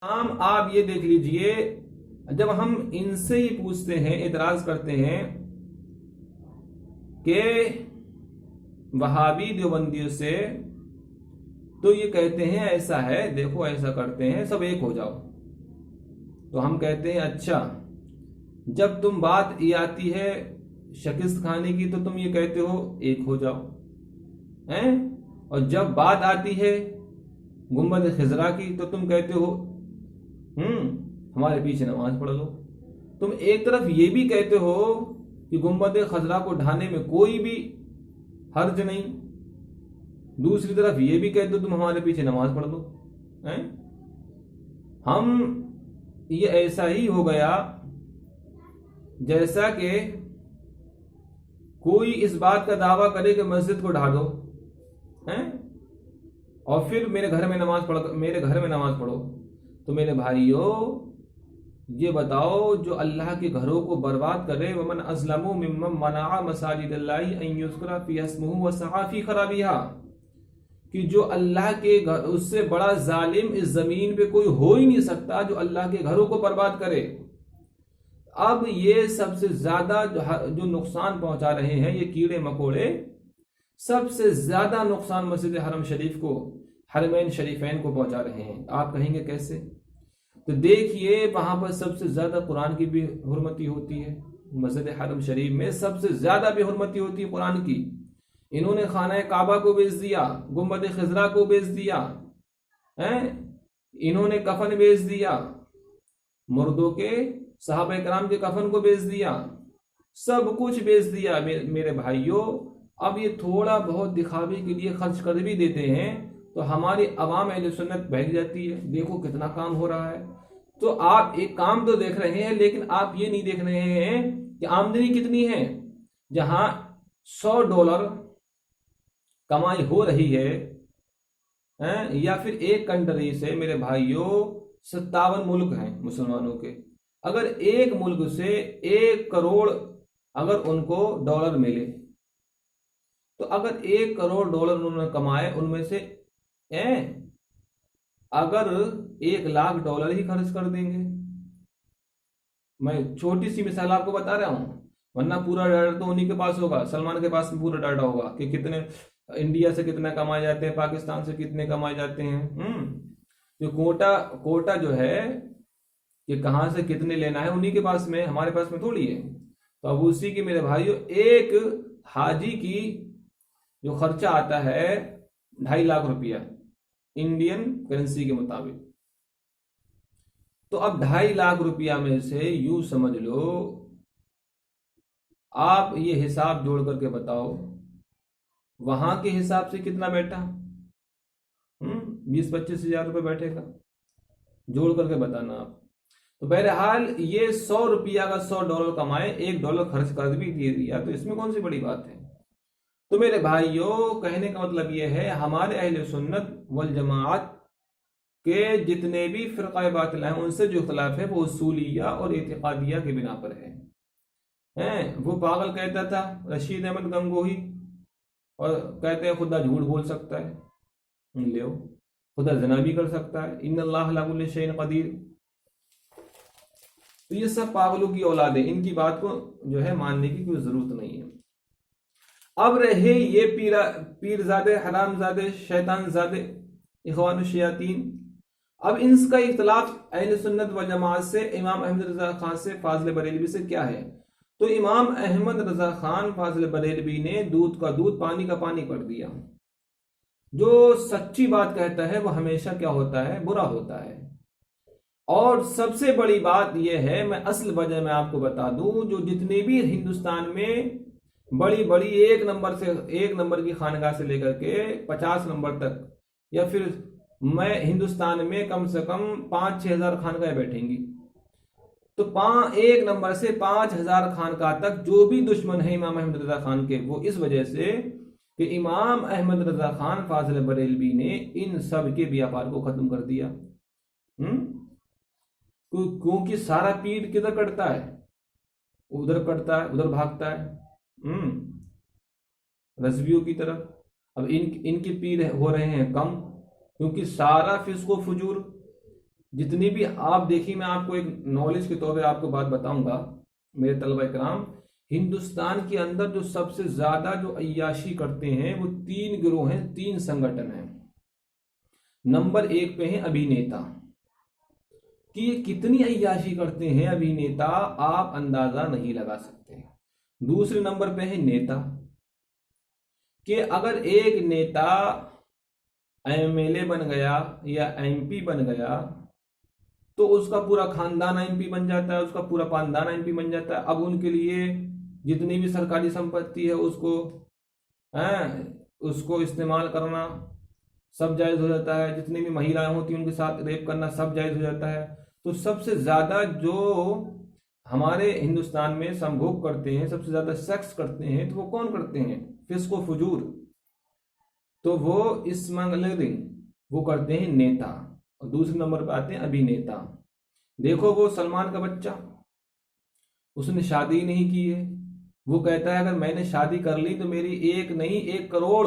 आप ये देख लीजिए, जब हम इनसे ही पूछते हैं, एतराज करते हैं कि वहाबी देवबंदियों से, तो ये कहते हैं ऐसा है, देखो ऐसा करते हैं, सब एक हो जाओ। तो हम कहते हैं अच्छा, जब तुम बात ये आती है शिकस्त खाने की तो तुम ये कहते हो एक हो जाओ, हैं? और जब बात आती है गुंबद खिजरा की तो तुम कहते हो हमारे पीछे नमाज पढ़ लो। तुम एक तरफ ये भी कहते हो कि गुंबद खजरा को ढाने में कोई भी हर्ज नहीं, दूसरी तरफ ये भी कहते हो तुम हमारे पीछे नमाज पढ़ लो, हैं? हम ये ऐसा ही हो गया जैसा कि कोई इस बात का दावा करे कि मस्जिद को ढा दो, हैं? और फिर मेरे घर में नमाज पढ़ो। तो मेरे भाइयों, ये बताओ, जो अल्लाह के घरों को बर्बाद करे, वमन अज़लमु मिम्मन मनाअ मसाजिदल्लाहि अन युज़करा फ़ीहा इस्मुहु व सआ फ़ी खराबिहा, कि जो अल्लाह के घर, उससे बड़ा जालिम इस जमीन पे कोई हो ही नहीं सकता जो अल्लाह के घरों को बर्बाद करे। अब ये सबसे ज्यादा जो नुकसान पहुंचा रहे हैं ये कीड़े मकोड़े, सबसे ज्यादा नुकसान मस्जिद हरम शरीफ को, हरमैन शरीफैन को पहुंचा रहे हैं। आप कहेंगे कैसे? तो देखिए, वहां पर सबसे ज्यादा कुरान की भी हुर्मती होती है। मस्जिद हरम शरीफ में सबसे ज्यादा भी हुर्मती होती है कुरान की। इन्होंने खाना काबा को बेच दिया, गुंबद खिजरा को बेच दिया, हैं? इन्होंने कफन बेच दिया, मुर्दों के, सहाबा कराम के कफन को बेच दिया, सब कुछ बेच दिया मेरे भाइयों। अब ये थोड़ा बहुत दिखावे के लिए खर्च कर भी देते हैं तो हमारी अवाम अहले सुन्नत बहक जाती है, देखो कितना काम हो रहा है। तो आप एक काम तो देख रहे हैं, लेकिन आप ये नहीं देख रहे हैं कि आमदनी कितनी है। जहां $100 कमाई हो रही है, या फिर एक कंट्री से, मेरे भाइयों 57 मुल्क हैं मुसलमानों के, अगर एक मुल्क से 1 करोड़ अगर उनको डॉलर मिले, तो अगर $1 करोड़ उन्होंने कमाए, उनमें से अगर $1 लाख ही खर्च कर देंगे, मैं छोटी सी मिसाल आपको बता रहा हूं, वरना पूरा डाटा तो उन्हीं के पास होगा, सलमान के पास पूरा डाटा होगा कि कितने इंडिया से कितना कमाए जाते हैं, पाकिस्तान से कितने कमाए जाते हैं। जो कोटा जो है कि कहां से कितने लेना है, उन्हीं के पास में, हमारे पास में थोड़ी है। तो अब उसी की, मेरे भाइयों, एक हाजी की जो खर्चा आता है 2.5 लाख रुपया इंडियन करेंसी के मुताबिक। तो अब 2.5 लाख रुपया में से यूं समझ लो, आप ये हिसाब जोड़ करके बताओ वहां के हिसाब से कितना बैठा। 20-25 हजार रुपये बैठेगा, जोड़ करके बताना आप। तो बहरहाल ये $100 का $100 कमाए, $1 खर्च कर भी दिया, तो इसमें कौन सी बड़ी बात है। तो मेरे भाइयों, कहने का मतलब ये है, हमारे अहले सुन्नत वल जमात के जितने भी फ़िरक़ा बातिल हैं, उनसे जो इख्तिलाफ है वो उसूलिया और एतिक़ादिया के बिना पर है। वो पागल कहता था रशीद अहमद गंगोही, और कहते हैं खुदा झूठ बोल सकता है, ले खुदा ज़ना भी कर सकता है, इन्नल्लाह अला कुल्लि शैइन क़दीर। तो ये सब पागलों की औलाद है, इनकी बात को जो है मानने की कोई जरूरत नहीं है। अब रहे ये पीरजादे, हरामजादे, शैतानजादे, इख़वानुश्शयातीन। अब इनका इख्तिलाफ अहले सुन्नत व जमात से, इमाम अहमद रजा खान से, फाजिल बरेलवी से क्या है। तो इमाम अहमद रजा खान फाजिल बरेलवी ने दूध का दूध, पानी का पानी कर दिया। जो सच्ची बात कहता है वो हमेशा क्या होता है, बुरा होता है। और सबसे बड़ी बात यह है, मैं असल वजह मैं आपको बता दूं, जो जितने भी हिंदुस्तान में बड़ी बड़ी एक नंबर की खानगाह से लेकर के 50 नंबर तक, या फिर मैं हिंदुस्तान में कम से कम 5-6 हजार खानगाहें बैठेंगी, तो 1 नंबर से 5,000 खानकाह तक जो भी दुश्मन है इमाम अहमद रजा खान के, वो इस वजह से कि इमाम अहमद रजा खान फाजिल बरेलवी ने इन सब के व्यापार को खत्म कर दिया। क्योंकि सारा पीर किधर कटता है, उधर कटता है, उधर भागता है, रजवियों की तरफ। अब इनके पीर हो रहे हैं कम, क्योंकि सारा फिस्को फुजूर जितनी भी आप देखिए, मैं आपको एक नॉलेज के तौर पे आपको बात बताऊंगा मेरे तलबा इकराम, हिंदुस्तान के अंदर जो सबसे ज्यादा जो अय्याशी करते हैं वो तीन गिरोह हैं, तीन संगठन हैं। नंबर एक पे है अभिनेता, कि ये कितनी अय्याशी करते हैं अभिनेता, आप अंदाजा नहीं लगा सकते। दूसरे नंबर पे है नेता, कि अगर एक नेता एमएलए बन गया या एमपी बन गया तो उसका पूरा खानदान एमपी बन जाता है, उसका पूरा खानदान एमपी बन जाता है। अब उनके लिए जितनी भी सरकारी संपत्ति है उसको इस्तेमाल करना सब जायज हो जाता है, जितनी भी महिलाएं होती हैं उनके साथ रेप करना सब जायज हो जाता है। तो सबसे ज्यादा जो हमारे हिंदुस्तान में संभोग करते हैं, सबसे ज्यादा सेक्स करते हैं, तो वो कौन करते हैं? फिस्को फुजूर, तो वो स्मगलरिंग वो करते हैं नेता। और दूसरे नंबर पर आते हैं अभिनेता। देखो वो सलमान का बच्चा, उसने शादी नहीं की है, वो कहता है अगर मैंने शादी कर ली तो मेरी एक नहीं 1 करोड़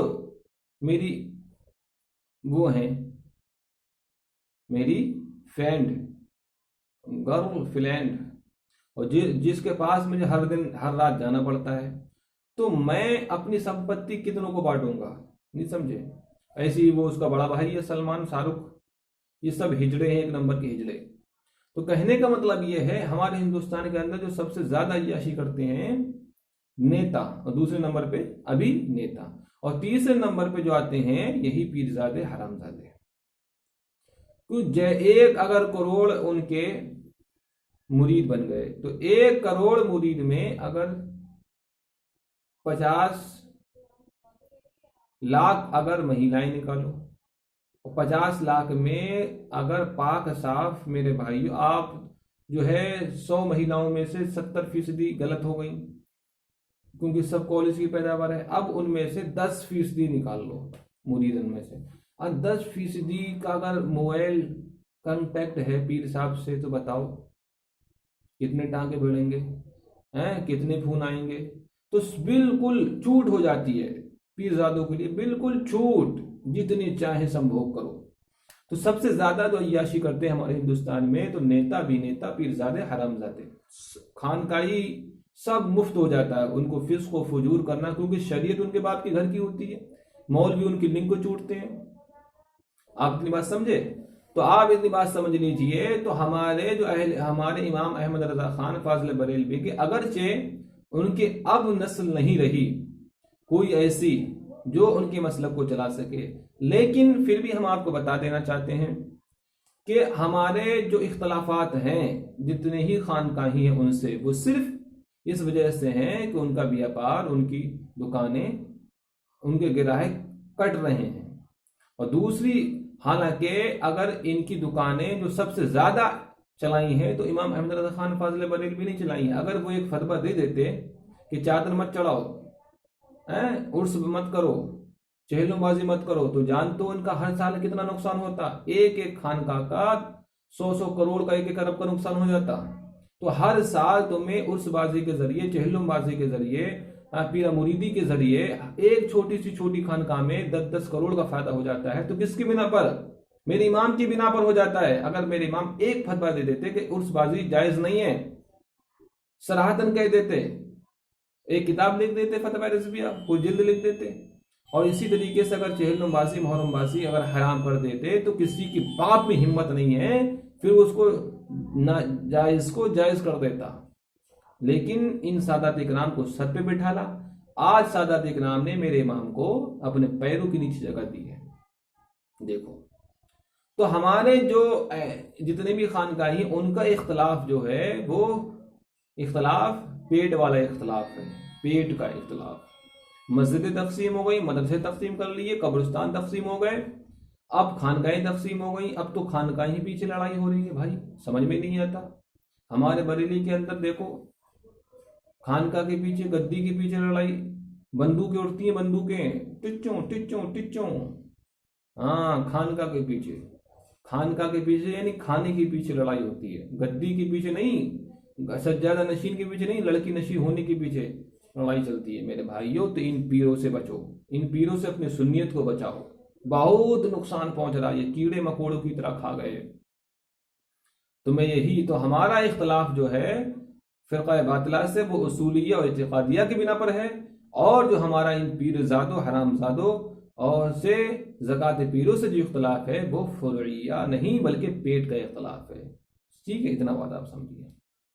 मेरी वो है, मेरी फ्रेंड, गर्ल फ्रेंड, और जिसके पास मुझे हर दिन हर रात जाना पड़ता है, तो मैं अपनी संपत्ति कितनों को बांटूंगा? नहीं समझे? ऐसे ही वो उसका बड़ा भाई है सलमान, शाहरुख, ये सब हिजड़े हैं, 1 नंबर के हिजड़े। तो कहने का मतलब ये है, हमारे हिंदुस्तान के अंदर जो सबसे ज्यादा अय्याशी करते हैं नेता, और दूसरे नंबर पे अभिनेता, और तीसरे नंबर पे जो आते हैं यही पीरजादे हरामजादे। एक अगर करोड़ उनके मुरीद बन गए, तो 1 करोड़ मुरीद में अगर 50 लाख अगर महिलाएं निकालो, और 50 लाख में अगर पाक साफ मेरे भाई आप जो है 100 महिलाओं में से 70% गलत हो गई, क्योंकि सब कॉलेज की पैदावार है। अब उनमें से 10% निकाल लो मुरीदन में से, और 10% का अगर मोबाइल कांटेक्ट है पीर साहब से, तो बताओ कितने टांके भिड़ेंगे हैं, कितने फोन आएंगे? तो बिल्कुल छूट हो जाती है पीरजादों के लिए, बिल्कुल छूट, जितनी चाहे संभोग करो। तो सबसे ज्यादा जो अय्याशी करते हैं हमारे हिंदुस्तान में, तो नेता, अभिनेता, पीरजादे, हरामजादे। खानकाही सब मुफ्त हो जाता है उनको, फिस्को फुजूर करना, क्योंकि शरीयत उनके बाप के घर की होती है, मौलवी उनकी लिंग को चूटते हैं। आप इतनी बात समझे? तो आप इतनी बात समझ लीजिए, तो हमारे इमाम अहमद रजा खान फाजिल बरेलवी के, अगरचे उनके अब नस्ल नहीं रही कोई ऐसी जो उनके मसलक को चला सके, लेकिन फिर भी हम आपको बता देना चाहते हैं कि हमारे जो इख्तलाफात हैं जितने ही खानकाही हैं उनसे, वो सिर्फ इस वजह से हैं कि उनका व्यापार, उनकी दुकानें, उनके गिराहक कट रहे हैं। और दूसरी, हालांकि अगर इनकी दुकानें जो सबसे ज्यादा चलाई हैं तो इमाम अहमद रजा खान फाजिल बरेलवी नहीं चलाई हैं। अगर वो एक फतवा दे देते कि चादर मत चढ़ाओ, उर्स मत करो, चहलुमबाजी मत करो, तो जान तो उनका हर साल कितना नुकसान होता, एक एक खानका का 100 करोड़ का, 1 अरब का नुकसान हो जाता। तो हर साल तुम्हें उर्सबाजी के जरिए, चहलुमबाजी के जरिए, पीरा मुरीदी के जरिए एक छोटी खानका में 10-10 करोड़ का फायदा हो जाता है। तो किसकी बिना पर? मेरे इमाम की बिना पर हो जाता है। अगर मेरे इमाम एक फतवा दे देते कि उर्सबाजी जायज नहीं है, सराहतन कह देते, एक किताब लिख देते, फतवा रिजविया कोई जिल्द लिख देते, और इसी तरीके से अगर चहलुमबाजी, मोहर्रमबाजी अगर हराम कर देते, तो किसी की बाप में हिम्मत नहीं है फिर उसको नाजायज को जायज कर देता। लेकिन इन सादात इकराम को सर पे बिठाला। आज सादात इकराम ने मेरे इमाम को अपने पैरों के नीचे जगह दी है। देखो, तो हमारे जो जितने भी खानकाही, उनका इख्तलाफ जो है वो इख्तलाफ पेट वाला इख्तलाफ है, पेट का इख्तलाफ। मस्जिदें तकसीम हो गई, मदरसे तकसीम कर लिए, कब्रिस्तान तकसीम हो गए, अब खानकाहें तकसीम हो गई। अब तो खानकाहें पीछे लड़ाई हो रही है भाई, समझ में नहीं आता। हमारे बरेली के अंदर देखो, खानका के पीछे, गद्दी के पीछे लड़ाई, बंदूकें उड़ती हैं, बंदूकें टिच्चों टिच्चों टिच्चों, हाँ, खानका के पीछे, खानका के पीछे यानी खाने के पीछे लड़ाई होती है, गद्दी के पीछे नहीं, सज्जादा नशीन के पीछे नहीं, लड़की नशी होने के पीछे लड़ाई चलती है मेरे भाइयों। तो इन पीरों से बचो, इन पीरों से अपनी सुन्नियत को बचाओ। बहुत नुकसान पहुंच रहा है, ये कीड़े मकोड़ों की तरह खा गए। तो हमारा इख्तलाफ जो है फ़िरक़ा बातिला से वो उसूलिया और इतिक़ादिया की बिना पर है, और जो हमारा इन पीरज़ादों हरामज़ादों और से ज़कात पीरों से जो इख्तलाफ है वो फ़ुरइया नहीं बल्कि पेट का इख्तलाफ है। ठीक है, इतना बात आप समझिए।